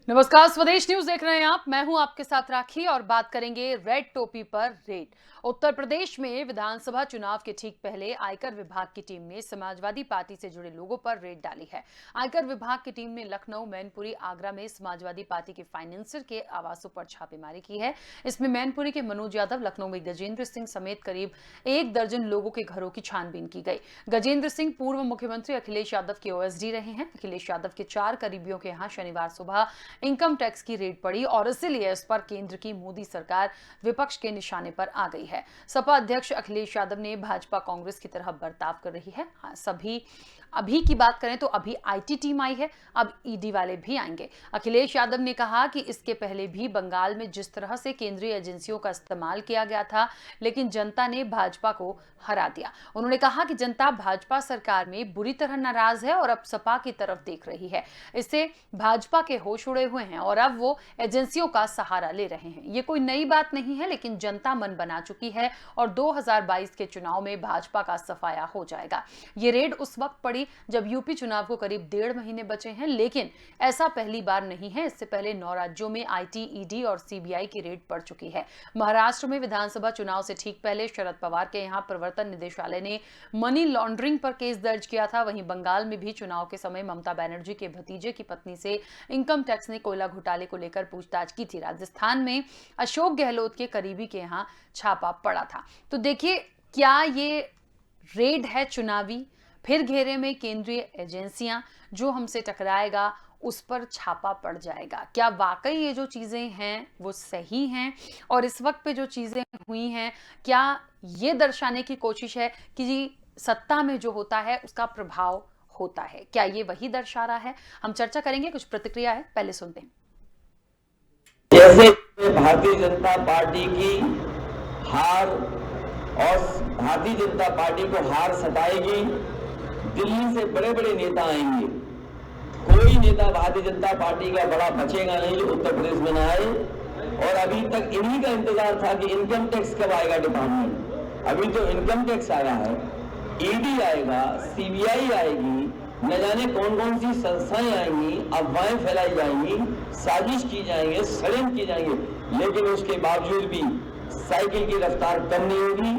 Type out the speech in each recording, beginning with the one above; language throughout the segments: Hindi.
नमस्कार, स्वदेश न्यूज देख रहे हैं आप। मैं हूं आपके साथ राखी और बात करेंगे रेड टोपी पर रेड। उत्तर प्रदेश में विधानसभा चुनाव के ठीक पहले आयकर विभाग की टीम ने समाजवादी पार्टी से जुड़े लोगों पर रेड डाली है। आयकर विभाग की टीम ने लखनऊ, मैनपुरी, आगरा में समाजवादी पार्टी के फाइनेंसर के आवासों पर छापेमारी की है। इसमें मैनपुरी के मनोज यादव, लखनऊ में गजेंद्र सिंह समेत करीब 1 दर्जन लोगों के घरों की छानबीन की गई। गजेंद्र सिंह पूर्व मुख्यमंत्री अखिलेश यादव के ओएसडी रहे हैं। अखिलेश यादव के 4 करीबियों के यहाँ शनिवार सुबह इनकम टैक्स की रेड पड़ी और इसीलिए इस पर केंद्र की मोदी सरकार विपक्ष के निशाने पर आ गई है। सपा अध्यक्ष अखिलेश यादव ने भाजपा कांग्रेस की तरह बर्ताव कर रही है। अभी की बात करें तो अभी आईटी टीम आई है, अब ईडी वाले भी आएंगे। अखिलेश यादव ने कहा कि इसके पहले भी बंगाल में जिस तरह से केंद्रीय एजेंसियों का इस्तेमाल किया गया था, लेकिन जनता ने भाजपा को हरा दिया। उन्होंने कहा कि जनता भाजपा सरकार में बुरी तरह नाराज है और अब सपा की तरफ देख रही है। इससे भाजपा के होश उड़े हुए हैं और अब वो एजेंसियों का सहारा ले रहे हैं। ये कोई नई बात नहीं है, लेकिन जनता मन बना चुकी है और 2022 के चुनाव में भाजपा का सफाया हो जाएगा। ये रेड उस वक्त पड़ी जब यूपी चुनाव को करीब 1.5 महीने बचे हैं, लेकिन ऐसा पहली बार नहीं है। इससे पहले 9 राज्यों में आईटी, ईडी और सीबीआई की रेड पड़ चुकी है। महाराष्ट्र में विधानसभा चुनाव से ठीक पहले शरद पवार के यहां प्रवर्तन निदेशालय ने मनी लॉन्ड्रिंग पर केस दर्ज किया था। वहीं बंगाल में भी चुनाव के समय ममता बनर्जी के भतीजे की पत्नी से इनकम टैक्स ने कोयला घोटाले को लेकर पूछताछ की थी। राजस्थान में अशोक गहलोत के करीबी के यहां छापा पड़ा था। तो देखिए, क्या ये रेड है चुनावी? फिर घेरे में केंद्रीय एजेंसियां, जो हमसे टकराएगा उस पर छापा पड़ जाएगा। क्या वाकई ये जो चीजें हैं वो सही हैं? और इस वक्त पे जो चीजें हुई हैं, क्या ये दर्शाने की कोशिश है कि सत्ता में जो होता है उसका प्रभाव होता है? क्या ये वही दर्शा रहा है? हम चर्चा करेंगे। कुछ प्रतिक्रिया है, पहले सुनते हैं। जैसे भारतीय जनता पार्टी की हार और भारतीय जनता पार्टी को हार सताएगी, दिल्ली से बड़े बड़े नेता आएंगे। कोई नेता भारतीय जनता पार्टी का बड़ा बचेगा नहीं जो उत्तर प्रदेश में ना आए। और अभी तक इन्हीं का इंतजार था कि इनकम टैक्स कब आएगा डिपार्टमेंट। अभी तो इनकम टैक्स आया है, ईडी आएगा, सीबीआई आएगी, न जाने कौन कौन सी संस्थाएं आएंगी, अफवाहें फैलाई जाएंगी, साजिश की जाएंगे, षड्यंत्र की जाएंगे। लेकिन उसके बावजूद भी साइकिल की रफ्तार कम नहीं होगी,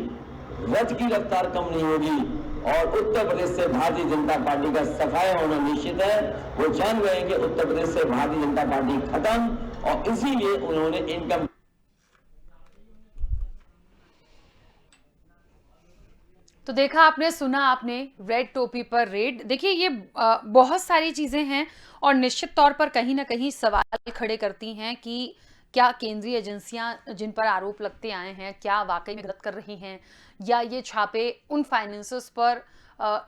रथ की रफ्तार कम नहीं होगी और उत्तर प्रदेश से भारतीय जनता पार्टी का सफाया होना निश्चित है। वो जान गए कि उत्तर प्रदेश से भारतीय जनता पार्टी खत्म और इसीलिए उन्होंने इनकम। तो देखा आपने, सुना आपने, रेड टोपी पर रेड। देखिए, ये बहुत सारी चीजें हैं और निश्चित तौर पर कहीं ना कहीं सवाल खड़े करती हैं कि क्या केंद्रीय एजेंसियां जिन पर आरोप लगते आए हैं क्या वाकई में गलत कर रही हैं, या ये छापे उन फाइनेंसर्स पर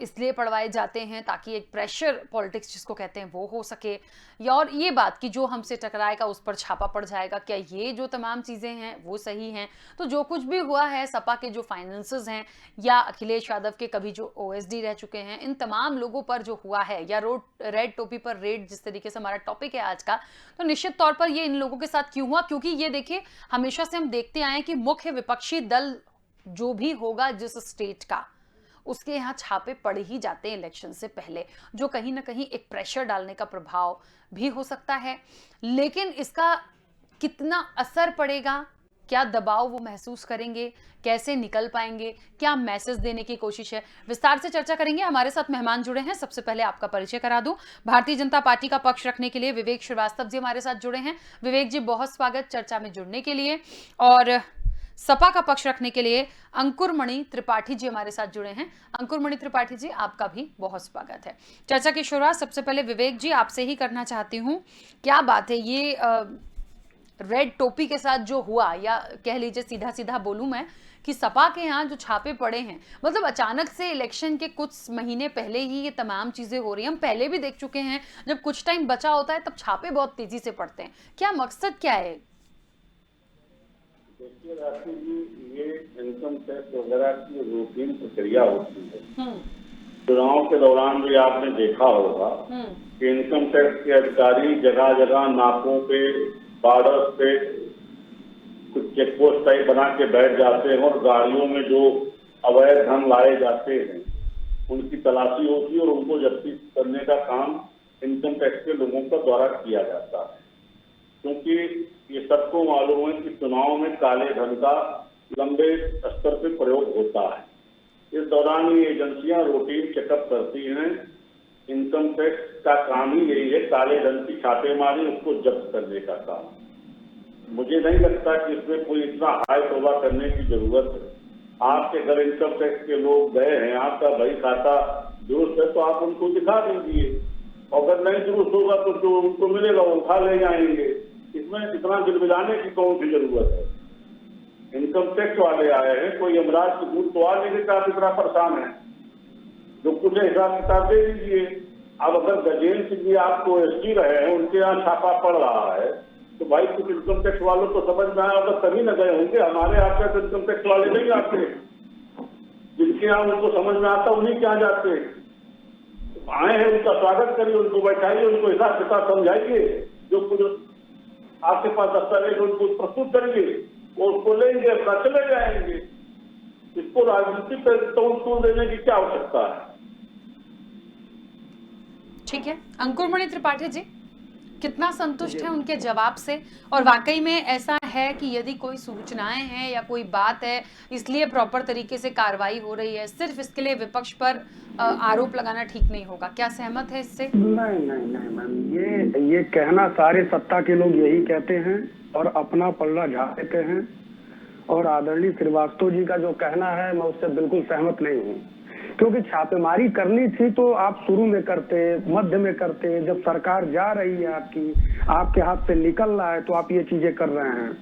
इसलिए पड़वाए जाते हैं ताकि एक प्रेशर पॉलिटिक्स जिसको कहते हैं वो हो सके, या और ये बात कि जो हमसे टकराएगा उस पर छापा पड़ जाएगा। क्या ये जो तमाम चीज़ें हैं वो सही हैं? तो जो कुछ भी हुआ है, सपा के जो फाइनेंसर्स हैं या अखिलेश यादव के कभी जो ओएसडी रह चुके हैं, इन तमाम लोगों पर जो हुआ है, या रेड टोपी पर रेड जिस तरीके से हमारा टॉपिक है आज का, तो निश्चित तौर पर ये इन लोगों के साथ क्यों हुआ? क्योंकि ये देखिए, हमेशा से हम देखते आए हैं कि मुख्य विपक्षी दल जो भी होगा जिस स्टेट का, उसके यहाँ छापे पड़ ही जाते हैं इलेक्शन से पहले, जो कहीं ना कहीं एक प्रेशर डालने का प्रभाव भी हो सकता है। लेकिन इसका कितना असर पड़ेगा, क्या दबाव वो महसूस करेंगे, कैसे निकल पाएंगे, क्या मैसेज देने की कोशिश है, विस्तार से चर्चा करेंगे। हमारे साथ मेहमान जुड़े हैं। सबसे पहले आपका परिचय करा दूं। भारतीय जनता पार्टी का पक्ष रखने के लिए विवेक श्रीवास्तव जी हमारे साथ जुड़े हैं। विवेक जी, बहुत स्वागत चर्चा में जुड़ने के लिए। और सपा का पक्ष रखने के लिए अंकुरमणि त्रिपाठी जी हमारे साथ जुड़े हैं। अंकुरमणि त्रिपाठी जी, आपका भी बहुत स्वागत है। चर्चा की शुरुआत सबसे पहले विवेक जी आपसे ही करना चाहती हूँ। क्या बात है ये रेड टोपी के साथ जो हुआ, या कह लीजिए सीधा सीधा बोलूं मैं कि सपा के यहाँ जो छापे पड़े हैं, मतलब अचानक से इलेक्शन के कुछ महीने पहले ही ये तमाम चीजें हो रही हैं। हम पहले भी देख चुके हैं, जब कुछ टाइम बचा होता है तब छापे बहुत तेजी से पड़ते हैं। क्या मकसद क्या है? देखिए राशि जी, ये इनकम टैक्स वगैरह की रूटीन प्रक्रिया होती है। चुनाव के दौरान भी आपने देखा होगा कि इनकम टैक्स के अधिकारी जगह जगह नाकों पे, बॉर्डर पे कुछ चेक पोस्ट टाइप बना के बैठ जाते हैं और गाड़ियों में जो अवैध धन लाए जाते हैं उनकी तलाशी होती है और उनको जब्ती करने का काम इनकम टैक्स के लोगों का द्वारा किया जाता है। क्योंकि ये सबको मालूम है कि चुनाव में काले धन का लंबे स्तर पे प्रयोग होता है। इस दौरान ये एजेंसियां रूटीन चेकअप करती हैं। इनकम टैक्स का काम ही यही है, काले धन की छापेमारी, उसको जब्त करने का काम। मुझे नहीं लगता कि इसमें कोई इतना हाई तौबा करने की जरूरत है। आपके घर इनकम टैक्स के लोग गए हैं, आपका बही खाता दुरुस्त है तो आप उनको दिखा दीजिए, अगर नहीं दुरुस्त होगा तो जो उनको मिलेगा वो उठा ले जाएंगे। इसमें इतना गिलमिलाने की कौन सी जरूरत है? इनकम टैक्स वाले आए हैं, कोई यमराज की दूध तो आ लेके आप इतना परेशान है, जो कुछ हिसाब किताब दे दीजिए। अब अगर गजेंद्र सिंह जी आपको एसपी रहे हैं, उनके यहाँ छापा पड़ रहा है, तो भाई कुछ इनकम टैक्स वालों को समझ में आया होगा तभी न गए होंगे। हमारे यहाँ पे इनकम टैक्स वाले नहीं आते, जिनके यहाँ उनको समझ में आता उन्हीं के यहाँ जाते। तो आए हैं, उनका स्वागत करिए, उनको बैठाइए, उनको हिसाब किताब समझाइए, जो कुछ आपके पास दस्तावेज उनको प्रस्तुत करिए, वो उसको लेंगे, अपना चले जाएंगे। इसको राजनीति पर तोड़ देने की क्या आवश्यकता है? ठीक है, अंकुरमणि त्रिपाठी जी कितना संतुष्ट है उनके जवाब से, और वाकई में ऐसा है कि यदि कोई सूचनाएं हैं या कोई बात है इसलिए प्रॉपर तरीके से कार्रवाई हो रही है, सिर्फ इसके लिए विपक्ष पर आरोप लगाना ठीक नहीं होगा? क्या सहमत है इससे? नहीं मैम, ये कहना सारे सत्ता के लोग यही कहते हैं और अपना पल्ला झाड़ देते हैं। और आदरणीय श्रीवास्तव जी का जो कहना है मैं उससे बिल्कुल सहमत नहीं हूँ, क्योंकि छापेमारी करनी थी तो आप शुरू में करते, मध्य में करते, जब सरकार जा रही है आपके हाथ से निकल रहा है तो आप ये चीजें कर रहे हैं,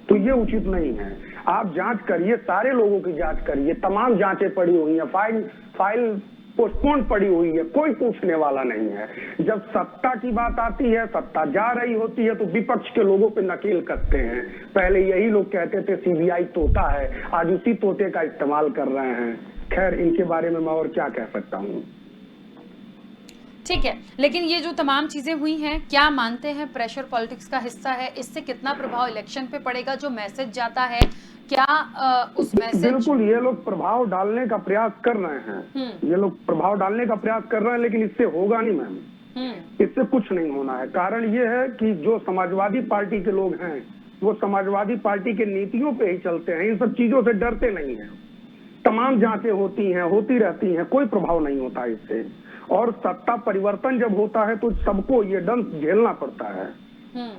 तो ये उचित नहीं है। आप जांच करिए, सारे लोगों की जांच करिए, तमाम जांचें पड़ी हुई हैं, फाइल पोस्टपोन पड़ी हुई है, कोई पूछने वाला नहीं है। जब सत्ता की बात आती है, सत्ता जा रही होती है तो विपक्ष के लोगों पे नकेल कसते हैं। पहले यही लोग कहते थे सीबीआई तोता है, आज उसी तोते का इस्तेमाल कर रहे हैं। खैर, इनके बारे में मैं और क्या कह सकता हूँ। ठीक है, लेकिन ये जो तमाम चीजें हुई हैं, क्या मानते हैं प्रेशर पॉलिटिक्स का हिस्सा है? इससे कितना प्रभाव इलेक्शन पे पड़ेगा? जो मैसेज जाता है, क्या उस मैसेज? बिल्कुल, ये लोग प्रभाव डालने का प्रयास कर रहे हैं, ये लोग प्रभाव डालने का प्रयास कर रहे हैं, लेकिन इससे होगा नहीं मैम, इससे कुछ नहीं होना है। कारण ये है कि जो समाजवादी पार्टी के लोग हैं वो समाजवादी पार्टी के नीतियों पे ही चलते हैं, इन सब चीजों से डरते नहीं है। तमाम जांचें होती हैं, होती रहती हैं, कोई प्रभाव नहीं होता इससे। और सत्ता परिवर्तन जब होता है तो सबको ये दंश झेलना पड़ता है,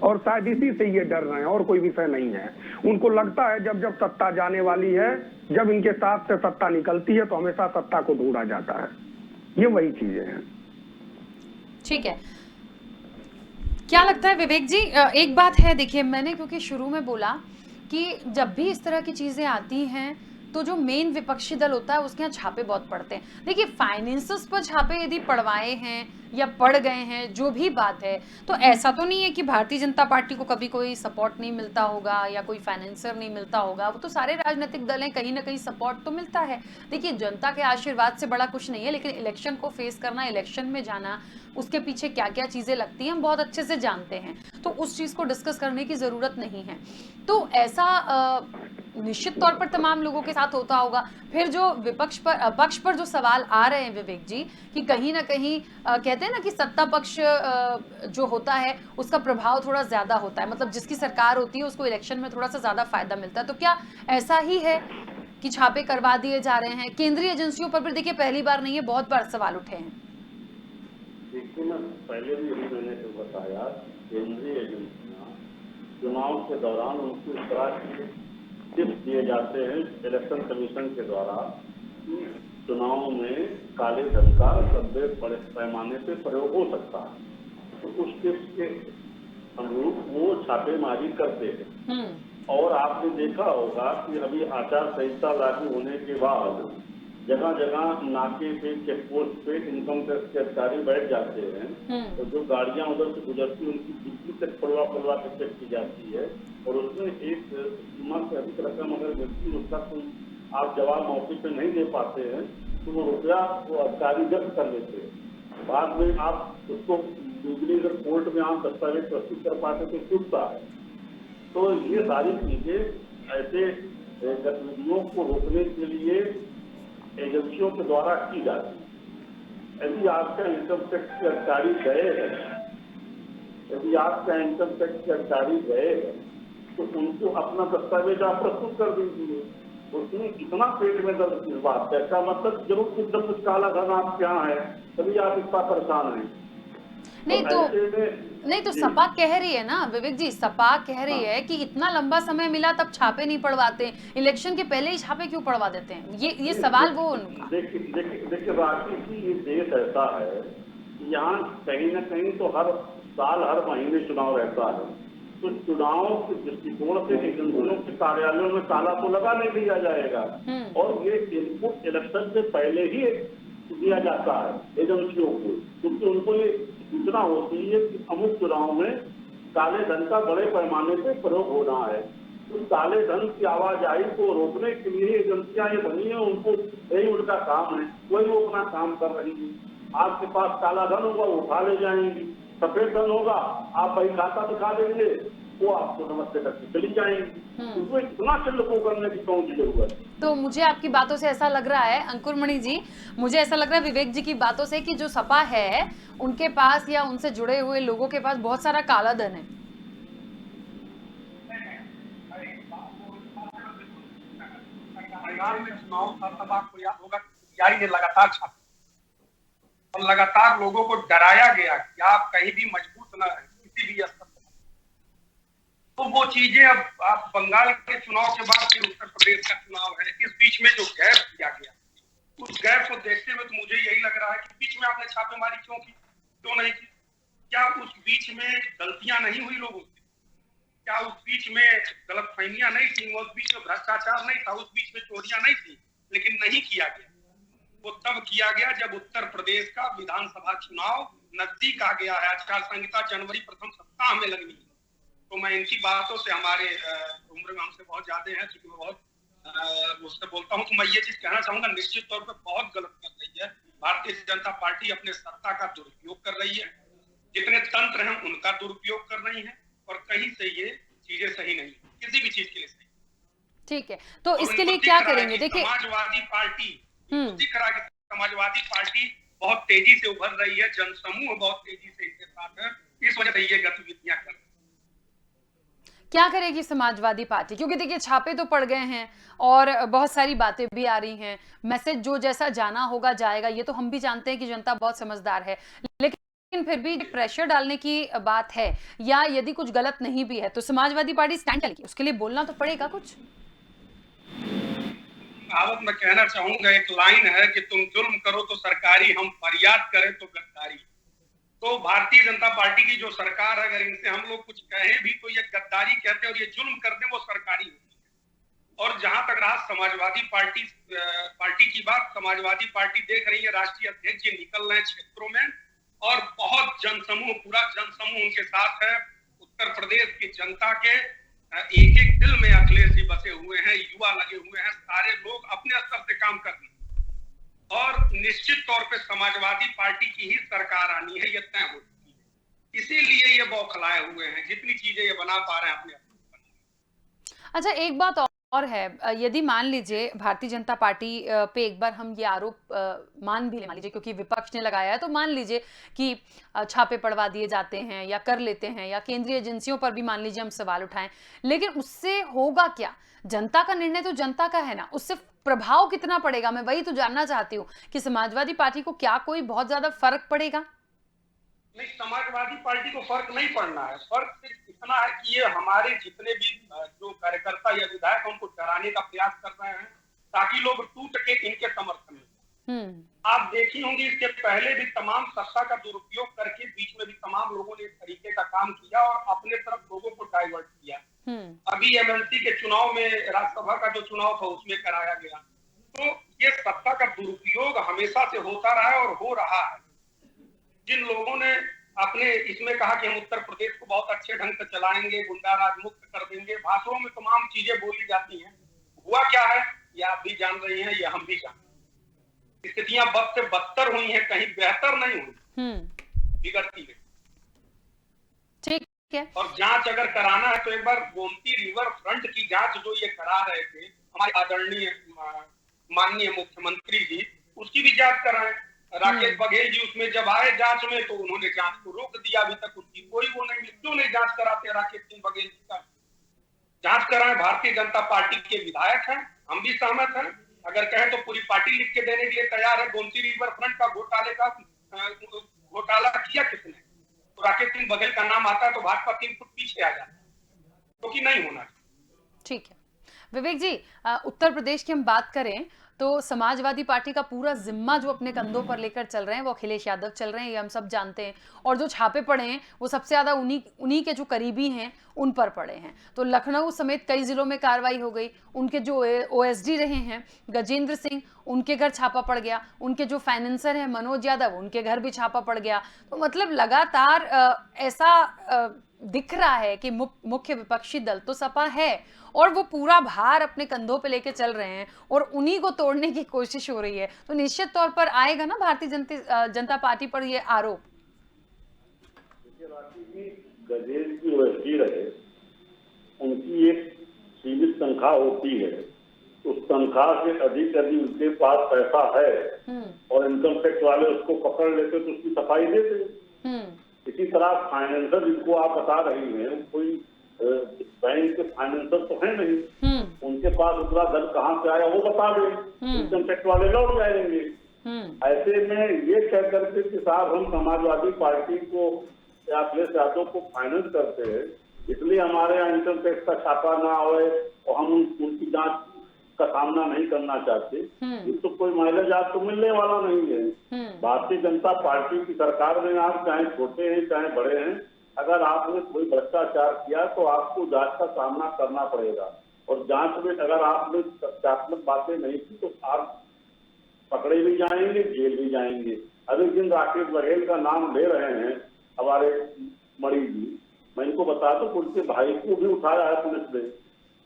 और शायद इसी से ये डर रहे हैं, और कोई विषय नहीं है। उनको लगता है जब जब सत्ता जाने वाली है, जब इनके साथ से सत्ता निकलती है तो हमेशा सत्ता को ढूंढा जाता है। ये वही चीजें हैं। ठीक है, क्या लगता है विवेक जी? एक बात है, देखिए मैंने क्योंकि शुरू में बोला कि जब भी इस तरह की चीजें आती हैं तो जो मेन विपक्षी दल होता है उसके यहाँ छापे बहुत पड़ते हैं। देखिए, फाइनेंसेस पर छापे यदि पड़वाए हैं या पड़ गए हैं, जो भी बात है, तो ऐसा तो नहीं है कि भारतीय जनता पार्टी को कभी कोई सपोर्ट नहीं मिलता होगा या कोई फाइनेंसर नहीं मिलता होगा। वो तो सारे राजनीतिक दल हैं, कहीं ना कहीं सपोर्ट तो मिलता है। देखिए, जनता के आशीर्वाद से बड़ा कुछ नहीं है, लेकिन इलेक्शन को फेस करना, इलेक्शन में जाना, उसके पीछे क्या क्या चीजें लगती हैं हम बहुत अच्छे से जानते हैं, तो उस चीज को डिस्कस करने की जरूरत नहीं है। तो ऐसा निश्चित तौर पर तमाम लोगों के साथ होता होगा। फिर जो विपक्ष पर पक्ष पर जो सवाल आ रहे हैं विवेक जी, कि कहीं ना कहीं कहते हैं ना कि सत्ता पक्ष जो होता है उसका प्रभाव थोड़ा ज्यादा होता है, मतलब जिसकी सरकार होती है उसको इलेक्शन में थोड़ा सा ज्यादा फायदा मिलता है। तो क्या ऐसा ही है कि छापे करवा दिए जा रहे हैं? केंद्रीय एजेंसियों पर भी देखिए पहली बार नहीं है, बहुत बार सवाल उठे हैं। देखिए ना, पहले भी यही मैंने तो बताया, केंद्रीय एजेंसियां चुनाव के दौरान उनको इस तरह के टिप्स दिए जाते हैं इलेक्शन कमीशन के द्वारा कि चुनाव में काले धन का लंबे पैमाने पे प्रयोग हो सकता है, तो उस टिप्स के अनुरूप वो छापेमारी करते हैं। और आपने देखा होगा कि अभी आचार संहिता लागू होने के बाद जगह जगह नाके पे, चेक पोस्ट पे इनकम टैक्स के अधिकारी बैठ जाते हैं, तो जो गाड़ियां उधर से गुजरती है उनकी बिजली तक पड़वा के चेक की जाती है, और उसमें एक सीमा से अधिक रकम अगर व्यक्ति उसका कोई आप जवाब मौके पे नहीं दे पाते हैं तो वो रुपया वो अधिकारी जब्त कर लेते हैं। बाद में आप उसको बिजली अगर कोर्ट में आप दस्तावेज प्रस्तुत कर पाते तो छूटता है। तो ये सारी चीजें ऐसे गतिविधियों को रोकने के लिए एजेंसियों के द्वारा की जाती है। यदि आपका इनकम टैक्स के अधिकारी गए हैं यदि आपका इनकम टैक्स के अधिकारी गए तो उनको अपना दस्तावेज आप प्रस्तुत कर दीजिए। उसमें इतना पेट में दर्द किस बात का? इसका मतलब जरूर कुछ काला धन आपके यहाँ है, तभी आप इतना परेशान हैं। नहीं तो सपा कह रही है ना विवेक जी, सपा कह रही है कि इतना लंबा समय मिला तब छापे नहीं पड़वाते, इलेक्शन के पहले ही छापे क्यों पड़वा देते हैं? ये सवाल वो उनका। देखिए राशि की ये देश ऐसा है कि यहाँ कहीं ना कहीं तो हर साल हर महीने चुनाव रहता है, तो चुनाव के दृष्टिकोण से एजेंसियों के कार्यालयों में ताला तो लगा नहीं दिया जाएगा, और ये इनपुट इलेक्शन से पहले ही दिया जाता है एजेंसियों को, क्योंकि उनको ये सूचना होती है कि अमुक चुनाव में काले धन का बड़े पैमाने पे प्रयोग होना है। तो काले धन की आवाजाही को रोकने के लिए एजेंसियां ये बनी है, उनको यही उनका काम है, वही वो अपना काम कर रही है। आपके पास काला धन होगा वो उठा ले जाएंगी, सफेद धन होगा आप वही खाता दिखा देंगे, वो आपको नमस्ते करके चली जाएंगी। तो इतना चिल्लको करने की कौन सी जरूरत है? तो मुझे आपकी बातों से ऐसा लग रहा है अंकुर मणि जी, मुझे ऐसा लग रहा है विवेक जी की बातों से कि जो सपा है उनके पास या उनसे जुड़े हुए लोगों के पास बहुत सारा काला धन है। चुनाव सभा को याद होगा सीआई ने लगातार छापे और लगातार लोगों को डराया गया कि आप कहीं भी मजबूत न रहे किसी भी स्तर पर। तो वो चीजें अब आप बंगाल के चुनाव के बाद फिर उत्तर प्रदेश का चुनाव है, इस बीच में जो गैप किया गया, उस गैप को देखते हुए तो मुझे यही लग रहा है कि बीच में आपने छापेमारी क्यों नहीं की? क्या उस बीच में गलतियां नहीं हुई लोगों से? क्या उस बीच में गलतफहमियां नहीं थी? उस बीच में भ्रष्टाचार नहीं था? उस बीच में चोरियां नहीं थी? लेकिन नहीं किया गया। वो तब किया गया जब उत्तर प्रदेश का विधानसभा चुनाव नजदीक आ गया है। आचार संहिता जनवरी प्रथम सप्ताह में लगनी है। तो मैं इनकी बातों से, हमारे उम्र में हमसे बहुत ज्यादा है, क्योंकि मैं बहुत उससे बोलता हूँ, तो मैं ये चीज कहना चाहूंगा, निश्चित तौर पर बहुत गलत कर रही है भारतीय जनता पार्टी, अपने सत्ता का दुरुपयोग कर रही है। जितने तंत्र हैं उनका दुरुपयोग कर रही है, और कहीं से ये चीजें सही नहीं, किसी भी चीज के लिए सही। ठीक है, तो इसके लिए क्या करेंगे? देखिए समाजवादी पार्टी दिख रहा है कि समाजवादी पार्टी बहुत तेजी से उभर रही है, जनसमूह बहुत तेजी से इनके साथ है, इस वजह से ये गतिविधियां कर रही है। क्या करेगी समाजवादी पार्टी? क्योंकि देखिए छापे तो पड़ गए हैं और बहुत सारी बातें भी आ रही हैं, मैसेज जो जैसा जाना होगा जाएगा, ये तो हम भी जानते हैं कि जनता बहुत समझदार है, लेकिन फिर भी प्रेशर डालने की बात है, या यदि कुछ गलत नहीं भी है तो समाजवादी पार्टी स्टैंड करेगी, उसके लिए बोलना तो पड़ेगा कुछ। कहावत मैं कहना चाहूंगा, एक लाइन है कि तुम जुल्म करो तो सरकारी, हम फरियाद करें तो गद्दारी। तो भारतीय जनता पार्टी की जो सरकार है, अगर इनसे हम लोग कुछ कहें भी तो ये गद्दारी कहते हैं, और ये जुल्म कर दें वो सरकारी होती है। और जहां तक रहा समाजवादी पार्टी की बात, समाजवादी पार्टी देख रही है राष्ट्रीय अध्यक्ष जी निकल रहे हैं क्षेत्रों में, और बहुत जनसमूह, पूरा जनसमूह उनके साथ है। उत्तर प्रदेश की जनता के एक एक दिल में अखिलेश जी बसे हुए हैं, युवा लगे हुए हैं, सारे लोग अपने स्तर से काम कर रहे हैं, और निश्चित तौर पे समाजवादी पार्टी की ही सरकार आनी है, ये तय हो चुकी है। इसीलिए ये बौखलाए हुए हैं, जितनी चीजें ये बना पा रहे हैं अपने। अच्छा, एक बात और है, यदि मान लीजिए भारतीय जनता पार्टी पे एक बार हम ये आरोप मान लीजिए, क्योंकि विपक्ष ने लगाया है, तो मान लीजिए कि छापे पड़वा दिए जाते हैं या कर लेते हैं, या केंद्रीय एजेंसियों पर भी मान लीजिए हम सवाल उठाएं, लेकिन उससे होगा क्या? जनता का निर्णय तो जनता का है ना, उससे प्रभाव कितना पड़ेगा? मैं वही तो जानना चाहती हूँ कि समाजवादी पार्टी को क्या कोई बहुत ज्यादा फर्क पड़ेगा? नहीं, समाजवादी पार्टी को फर्क नहीं पड़ना है। फर्क सिर्फ इतना है कि ये हमारे जितने भी जो कार्यकर्ता या विधायक उनको डराने का प्रयास कर रहे हैं, ताकि लोग टूट के इनके समर्थन में। आप देखी होंगी, इसके पहले भी तमाम सत्ता का दुरुपयोग करके बीच में भी तमाम लोगों ने इस तरीके का काम किया और अपने तरफ लोगों को डाइवर्ट किया। अभी एमएलसी के चुनाव में, राज्यसभा का जो चुनाव था उसमें कराया गया। तो ये सत्ता का दुरुपयोग हमेशा से होता रहा है और हो रहा है। जिन लोगों ने अपने इसमें कहा कि हम उत्तर प्रदेश को बहुत अच्छे ढंग से चलाएंगे, गुंडा राज मुक्त कर देंगे, भाषणों में तमाम चीजें बोली जाती हैं, हुआ क्या है ये आप भी जान रही हैं, ये हम भी जानते हैं। स्थितियां बद से बदतर हुई हैं, कहीं बेहतर नहीं हुई, बिगड़ती है। ठीक है। और जांच अगर कराना है तो एक बार गोमती रिवर फ्रंट की जांच जो ये करा रहे थे हमारे आदरणीय माननीय मुख्यमंत्री जी, उसकी भी जांच कराएं। राकेश बघेल जी उसमें जब आए जांच में तो उन्होंने जांच को रोक दिया। अभी तक उनकी कोई वो नहीं, क्यों नहीं जांच कराते राकेश सिंह बघेल जी का? जांच कराएं। भारतीय जनता पार्टी के विधायक हैं, हम भी सहमत हैं। अगर कहें तो पूरी पार्टी लिख के देने के लिए तैयार है। गोमती रिवर फ्रंट का घोटाला किया किसने? तो राकेश सिंह बघेल का नाम आता है तो भाजपा 3 फुट पीछे आ जाता है, क्योंकि नहीं होना। ठीक है विवेक जी, उत्तर प्रदेश की हम बात करें तो समाजवादी पार्टी का पूरा जिम्मा जो अपने कंधों पर लेकर चल रहे हैं वो अखिलेश यादव चल रहे हैं, ये हम सब जानते हैं। और जो छापे पड़े हैं वो सबसे ज्यादा उन्हीं के जो करीबी हैं उन पर पड़े हैं। तो लखनऊ समेत कई जिलों में कार्रवाई हो गई। उनके जो ओएसडी रहे हैं गजेंद्र सिंह, उनके घर छापा पड़ गया। उनके जो फाइनेंसर हैं मनोज यादव, उनके घर भी छापा पड़ गया। तो मतलब लगातार ऐसा दिख रहा है कि मुख्य विपक्षी दल तो सपा है और वो पूरा भार अपने कंधों पे लेके चल रहे हैं और उन्हीं को तोड़ने की कोशिश हो रही है। तो निश्चित तौर पर आएगा ना भारतीय जनता पार्टी पर ये आरोप। गजेंद्र की ओएसडी रहे, उनकी एक सीमित तनख्वाह होती है। उस तनख्वाह से अधिक यदि उनके पास पैसा है और इनकम टैक्स वाले उसको पकड़ लेते तो उसकी सफाई देते। इसी तरह फाइनेंसर जिनको आप बता रही हैं, कोई बैंक के फाइनेंसर तो है नहीं, उनके पास उतना धन कहाँ से आया वो बता दें, इनकम टैक्स वाले लौट जाएंगे। ऐसे में ये कह करके कि साहब हम समाजवादी पार्टी को या अखिलेश यादव को फाइनेंस करते हैं इसलिए हमारे यहाँ इनकम टैक्स का छापा ना आए और हम उनकी जांच का सामना नहीं करना चाहते, ये तो कोई माइलेज आपको मिलने वाला नहीं है। भारतीय जनता पार्टी की सरकार में आप चाहे छोटे हैं चाहे बड़े हैं, अगर आपने कोई भ्रष्टाचार किया तो आपको जांच का सामना करना पड़ेगा। और जांच में अगर आपने तथ्यात्मक बातें नहीं की तो आप पकड़े भी जाएंगे, जेल भी जाएंगे। अभी जिन राकेश बघेल का नाम ले रहे हैं हमारे मणि जी, मैं इनको बता दूं उनके भाई को भी उठाया है पुलिस ने।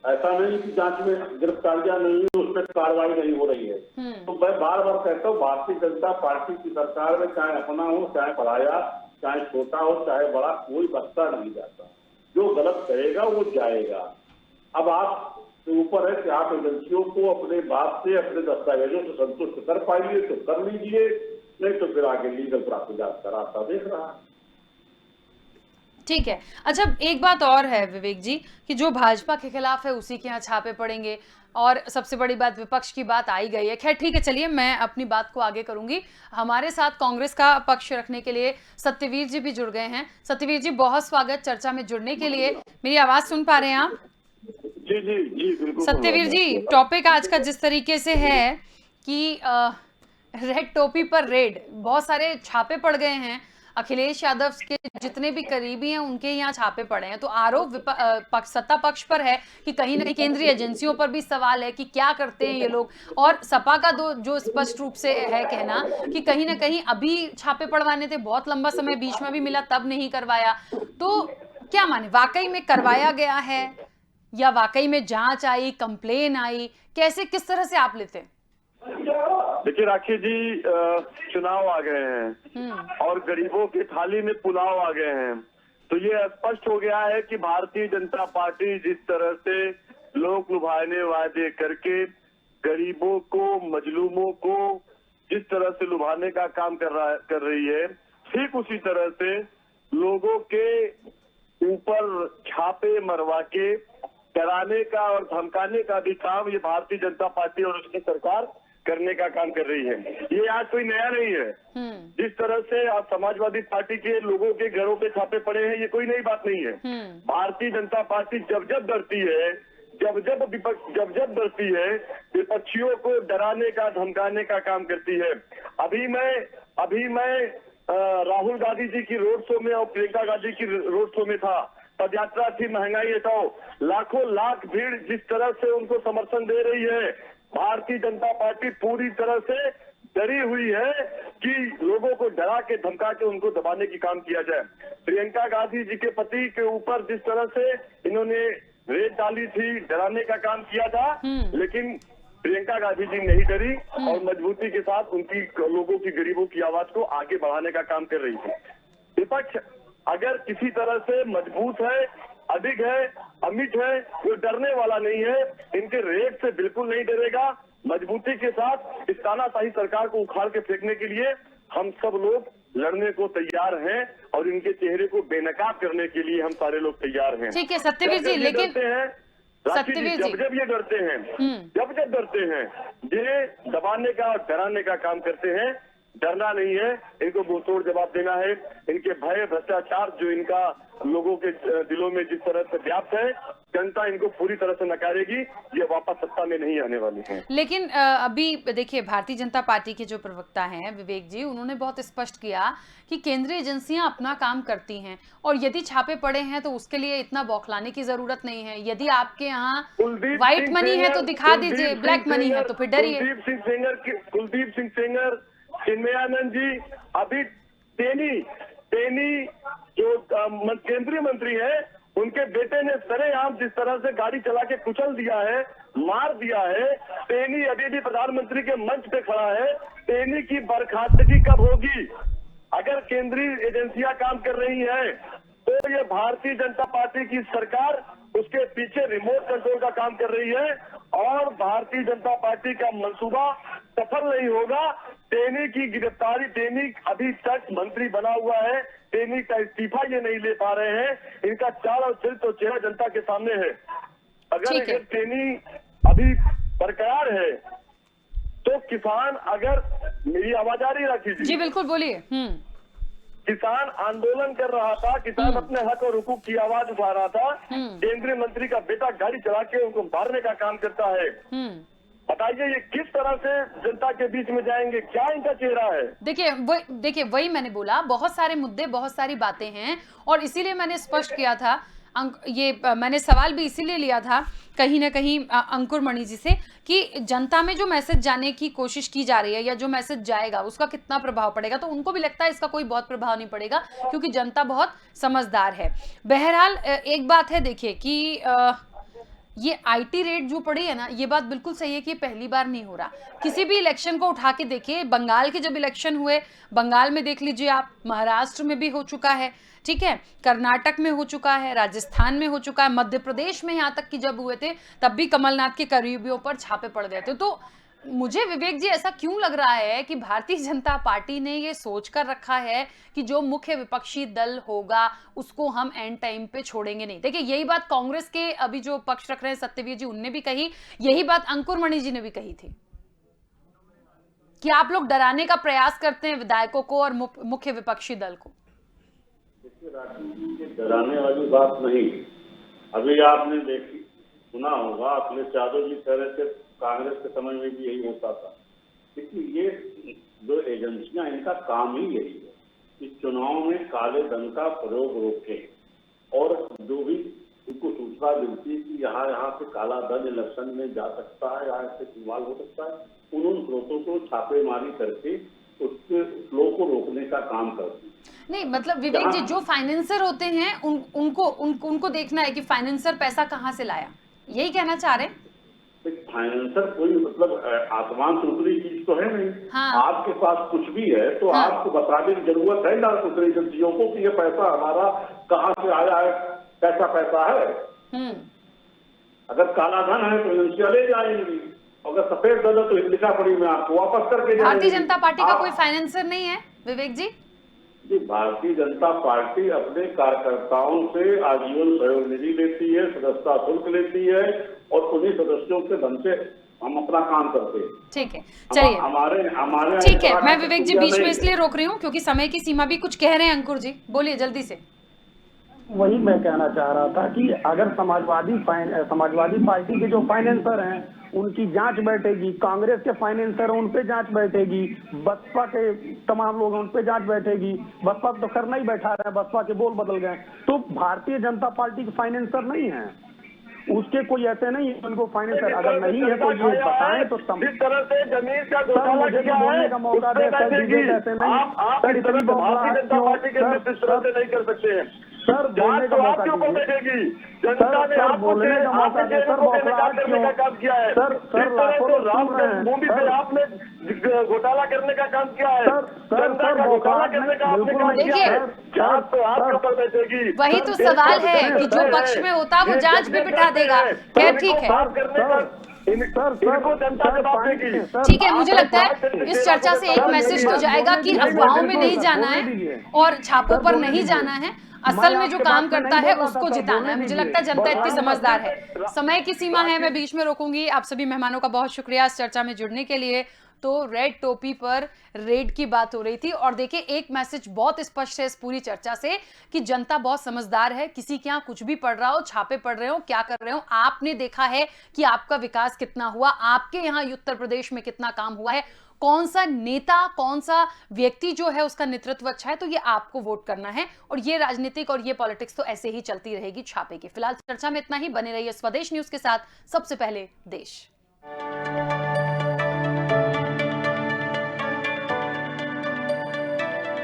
ऐसा नहीं कि जांच में गिरफ्तारियां नहीं है, उस पर कार्रवाई नहीं हो रही है। तो मैं बार बार कहता हूँ भारतीय जनता पार्टी की सरकार में चाहे अपना हो चाहे पराया, चाहे छोटा हो चाहे बड़ा, कोई बख्शा नहीं जाता। जो गलत करेगा वो जाएगा। अब आप ऊपर है कि आप एजेंसियों को अपने बात से अपने दस्तावेजों से संतुष्ट कर पाइए तो कर लीजिए, नहीं तो फिर आगे लीगल प्राप्त का रास्ता देख रहा है। ठीक है। अच्छा एक बात और है विवेक जी कि जो भाजपा के खिलाफ है उसी के यहाँ छापे पड़ेंगे और सबसे बड़ी बात विपक्ष की बात आई गई है। खैर ठीक है, चलिए मैं अपनी बात को आगे करूंगी। हमारे साथ कांग्रेस का पक्ष रखने के लिए सत्यवीर जी भी जुड़ गए हैं। सत्यवीर जी बहुत स्वागत चर्चा में जुड़ने के लिए। मेरी आवाज सुन पा रहे हैं आप? जी जी जी बिल्कुल। सत्यवीर जी, टॉपिक आज का जिस तरीके से है कि रेड टोपी पर रेड, बहुत सारे छापे पड़ गए हैं। अखिलेश यादव के जितने भी करीबी हैं उनके यहाँ छापे पड़े हैं। तो आरोप सत्ता पक्ष पर है कि कहीं ना कहीं केंद्रीय एजेंसियों पर भी सवाल है कि क्या करते हैं ये लोग। और सपा का जो स्पष्ट रूप से है कहना कि कहीं ना कहीं अभी छापे पड़वाने थे, बहुत लंबा समय बीच में भी मिला तब नहीं करवाया। तो क्या माने, वाकई में करवाया गया है या वाकई में जांच आई, कंप्लेन आई, कैसे किस तरह से आप लेते हैं? देखिए राखी जी, चुनाव आ गए हैं और गरीबों की थाली में पुलाव आ गए हैं। तो ये स्पष्ट हो गया है कि भारतीय जनता पार्टी जिस तरह से लोग लुभाने वादे करके गरीबों को, मजलूमों को जिस तरह से लुभाने का काम कर रही है, ठीक उसी तरह से लोगों के ऊपर छापे मरवा के डराने का और धमकाने का भी काम ये भारतीय जनता पार्टी और उसकी सरकार करने का काम कर रही है। ये आज कोई नया नहीं है। जिस तरह से आज समाजवादी पार्टी के लोगों के घरों पे छापे पड़े हैं, ये कोई नई बात नहीं है। भारतीय जनता पार्टी जब जब डरती है, जब जब डरती है, विपक्षियों को डराने का, धमकाने का काम करती है। अभी मैं राहुल गांधी जी की रोड शो में और प्रियंका गांधी की रोड शो में था। पदयात्रा थी, महंगाई हटाओ, लाखों लाख भीड़ जिस तरह से उनको समर्थन दे रही है, भारतीय जनता पार्टी पूरी तरह से डरी हुई है कि लोगों को डरा के धमका के उनको दबाने की काम किया जाए। प्रियंका गांधी जी के पति के ऊपर जिस तरह से इन्होंने रेत डाली थी, डराने का काम किया था, लेकिन प्रियंका गांधी जी नहीं डरी और मजबूती के साथ उनकी लोगों की, गरीबों की आवाज को आगे बढ़ाने का काम कर रही है। विपक्ष अगर किसी तरह से मजबूत है, अधिक है, अमिट है, वो डरने वाला नहीं है। इनके रेट से बिल्कुल नहीं डरेगा। मजबूती के साथ इस तानाशाही सरकार को उखाड़ के फेंकने के लिए हम सब लोग लड़ने को तैयार हैं और इनके चेहरे को बेनकाब करने के लिए हम सारे लोग तैयार हैं। ठीक है सत्यवीर जी, लेकिन सत्यवीर जी जब ये डरते हैं, जब डरते हैं, ये दबाने का और डराने का काम करते हैं। डरना नहीं है, इनको मुंहतोड़ जवाब देना है। इनके भय भ्रष्टाचार जो इनका लोगों के दिलों में जिस तरह से व्याप्त है, जनता इनको पूरी तरह से नकारेगी। ये वापस सत्ता में नहीं आने वाली है। लेकिन अभी देखिए भारतीय जनता पार्टी के जो प्रवक्ता हैं विवेक जी, उन्होंने बहुत स्पष्ट किया कि केंद्रीय एजेंसियां अपना काम करती हैं और यदि छापे पड़े हैं तो उसके लिए इतना बौखलाने की जरूरत नहीं है। यदि आपके यहाँ व्हाइट मनी है तो दिखा दीजिए, ब्लैक मनी है तो फिर डरिए। कुलदीप सिंह सेंगर, चिन्मयानंद जी, अभी टेनी जो केंद्रीय मंत्री है, उनके बेटे ने सरेआम जिस तरह से गाड़ी चला के कुचल दिया है, मार दिया है। टेनी अभी भी प्रधानमंत्री के मंच पे खड़ा है। टेनी की बर्खास्तगी कब होगी? अगर केंद्रीय एजेंसियां काम कर रही हैं तो ये भारतीय जनता पार्टी की सरकार उसके पीछे रिमोट कंट्रोल का काम कर रही है और भारतीय जनता पार्टी का मंसूबा सफल नहीं होगा। टेनी की गिरफ्तारी, टेनी अभी तक मंत्री बना हुआ है, टेनी का इस्तीफा ये नहीं ले पा रहे हैं। इनका चाल और चरित्र तो चेहरा जनता के सामने है। अगर टेनी अभी बरकरार है तो किसान, अगर मेरी आवाज आ रही है राखी जी? बिल्कुल बोलिए। किसान आंदोलन कर रहा था, किसान अपने हक और हुकूक की आवाज उठा रहा था। केंद्रीय मंत्री का बेटा गाड़ी चला के उनको मारने का काम करता है। बताइए ये किस तरह से जनता के बीच में जाएंगे? क्या इनका चेहरा है? देखिए वही मैंने बोला, बहुत सारे मुद्दे, बहुत सारी बातें हैं और इसीलिए मैंने स्पष्ट किया था। मैंने सवाल भी इसीलिए लिया था कहीं ना कहीं अंकुर मणि जी से कि जनता में जो मैसेज जाने की कोशिश की जा रही है या जो मैसेज जाएगा उसका कितना प्रभाव पड़ेगा। तो उनको भी लगता है इसका कोई बहुत प्रभाव नहीं पड़ेगा क्योंकि जनता बहुत समझदार है। बहरहाल एक बात है, देखिए कि ये आईटी रेट जो पड़ी है ना, ये बात बिल्कुल सही है कि ये पहली बार नहीं हो रहा। किसी भी इलेक्शन को उठा के देखिए, बंगाल के जब इलेक्शन हुए, बंगाल में देख लीजिए आप, महाराष्ट्र में भी हो चुका है, ठीक है, कर्नाटक में हो चुका है, राजस्थान में हो चुका है, मध्य प्रदेश में यहाँ तक कि जब हुए थे तब भी कमलनाथ के करीबियों पर छापे पड़ गए थे। तो मुझे विवेक जी ऐसा क्यों लग रहा है कि भारतीय जनता पार्टी ने ये सोच कर रखा है कि जो मुख्य विपक्षी दल होगा उसको हम एंड टाइम पे छोड़ेंगे नहीं। देखिए यही बात कांग्रेस के अभी जो पक्ष रख रहे हैं सत्यवीर जी, उनने भी कही, यही बात अंकुर मणि जी ने भी कही थी कि आप लोग डराने का प्रयास करते हैं विधायकों को और मुख्य विपक्षी दल को। डराने वाली बात नहीं। अभी आपने देखी सुना होगा, अखिलेश यादव जी कह रहे थे कांग्रेस के समय में भी यही होता था। क्योंकि ये जो एजेंसियां, इनका काम ही यही है कि चुनाव में काले धन का प्रयोग रोकें और जो भी उनको सूचना मिलती है कि यहाँ से काला धन इलेक्शन में जा सकता है, यहाँ से इस्तेमाल हो सकता है, उन स्रोतों को छापेमारी करके उसके फ्लो को रोकने का काम करती है। नहीं मतलब विवेक जी, जो फाइनेंसर होते हैं उनको देखना है कि फाइनेंसर पैसा कहाँ से लाया, यही कहना चाह रहे हैं। फाइनेंसर कोई मतलब आसमान से उतरी चीज तो है नहीं। हाँ। आपके पास कुछ भी है तो हाँ। आपको बताने की जरूरत है ना दूसरी एजेंसियों को कि ये पैसा हमारा कहाँ से आया है, कैसा पैसा है। अगर काला धन है तो एजेंसियां ले जाएंगी, अगर सफेद धन है तो लिखा पड़ी में आपको वापस करके जाएंगी। भारतीय जनता पार्टी का कोई फाइनेंसर नहीं है विवेक जी? भारतीय जनता पार्टी अपने कार्यकर्ताओं से आजीवन सहयोग निधि लेती है, सदस्यता शुल्क लेती है और उन्हीं सदस्यों के धन से हम अपना काम करते हैं। ठीक है, चलिए हमारे ठीक है। मैं विवेक जी बीच में इसलिए रोक रही हूँ क्योंकि समय की सीमा भी, कुछ कह रहे हैं अंकुर जी, बोलिए जल्दी से। वही मैं कहना चाह रहा था कि अगर समाजवादी पार्टी के जो फाइनेंसर हैं उनकी जांच बैठेगी, कांग्रेस के फाइनेंसर उन पे जांच बैठेगी, बसपा के तमाम लोग उन पे जांच बैठेगी। बसपा तो करना ही बैठा रहे हैं, बसपा के बोल बदल गए। तो भारतीय जनता पार्टी के फाइनेंसर नहीं है, उसके कोई ऐसे नहीं है उनको फाइनेंसर अगर नहीं है तो ये बताएं तो जिस तरह से जमीन का घोटाला किया है, बोलने का मौका दे सर, डिबेट ऐसे नहीं। आप इस तरह से भारतीय जनता पार्टी के नेतृत्व इस तरह से नहीं कर सकते हैं सर, बोलने का मौका आपके ऊपर दीजिए बैठेगी। जनता ने आपको बोलने का मौका दे सर, बेनकाब करने का काम किया है। सर राम जन्मभूमि पे आपने घोटाला करने का काम किया है, जनता का घोटाला करने का आपने काम किया है, जांच तो आपके ऊपर बैठेगी। वही तो सवाल है कि जो पक्ष में होता वो जांच पे बिठा देगा। खैर ठीक है, इनको जनता जवाब देगी। ठीक है, मुझे लगता है इस चर्चा से एक मैसेज तो जाएगा कि अफवाहों में नहीं जाना है और छापों पर नहीं जाना है, असल में जो काम करता है उसको जिताना है। मुझे लगता है जनता इतनी समझदार है। समय की सीमा है, मैं बीच में रोकूंगी। आप सभी मेहमानों का बहुत शुक्रिया इस चर्चा में जुड़ने के लिए। तो रेड टोपी पर रेड की बात हो रही थी और देखिए एक मैसेज बहुत स्पष्ट है इस पूरी चर्चा से कि जनता बहुत समझदार है। किसी के यहाँ कुछ भी पड़ रहा हो, छापे पड़ रहे हो, क्या कर रहे हो, आपने देखा है कि आपका विकास कितना हुआ, आपके यहाँ उत्तर प्रदेश में कितना काम हुआ है, कौन सा नेता, कौन सा व्यक्ति जो है उसका नेतृत्व अच्छा है, तो ये आपको वोट करना है। और ये राजनीतिक और ये पॉलिटिक्स तो ऐसे ही चलती रहेगी छापे की। फिलहाल चर्चा में इतना ही। बने रहिए स्वदेश न्यूज के साथ। सबसे पहले देश।